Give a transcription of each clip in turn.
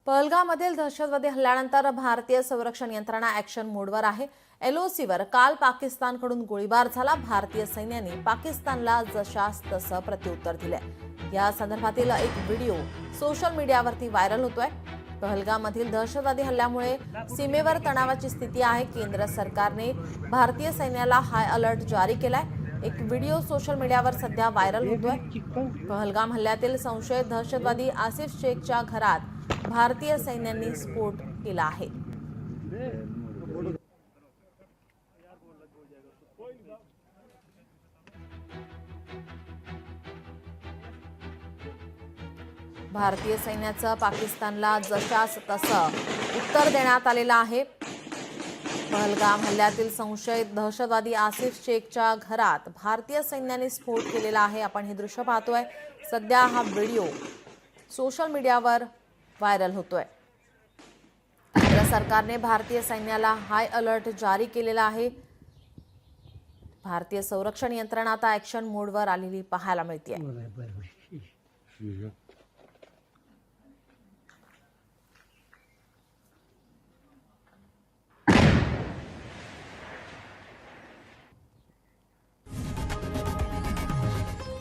पहलगाममधील दहशतवादी हल्ल्यानंतर भारतीय संरक्षण यंत्रणा ॲक्शन मोडवर आहे। एलओसीवर काल पाकिस्तानकडून गोळीबार झाला। भारतीय सैन्याने पाकिस्तानला जशास तसं प्रत्युत्तर दिलंय। या संदर्भातील एक व्हिडिओ सोशल मीडियावरती व्हायरल होतोय। पहलगाममधील दहशतवादी हल्ल्यामुळे सीमेवर तणावाची स्थिती आहे। केंद्र सरकारने भारतीय सैन्याला हाय अलर्ट जारी केलाय। एक व्हिडिओ सोशल मीडियावर सध्या व्हायरल होतोय। पहलगाम हल्ल्यातील संशयित दहशतवादी आसिफ शेखच्या घरात भारतीय सैन्याने स्फोट केला आहे। भारतीय सैन्याचं पाकिस्तानला जशास तसं उत्तर देण्यात आलेलं आहे। पहलगाम हल्ल्यातील संशयित दहशतवादी आसिफ शेखच्या घरात भारतीय सैन्याने स्फोट केलेला आहे। आपण हे दृश्य पाहतोय। सध्या हा व्हिडिओ सोशल मीडियावर व्हायरल होतोय। केंद्र सरकारने भारतीय सैन्याला हाय अलर्ट जारी केलेला आहे। भारतीय संरक्षण यंत्रणा आता ॲक्शन मोडवर आलेली पाहायला मिळते।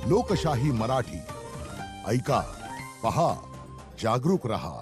लोकशाही मराठी ऐका, पहा, जागरूक रहा।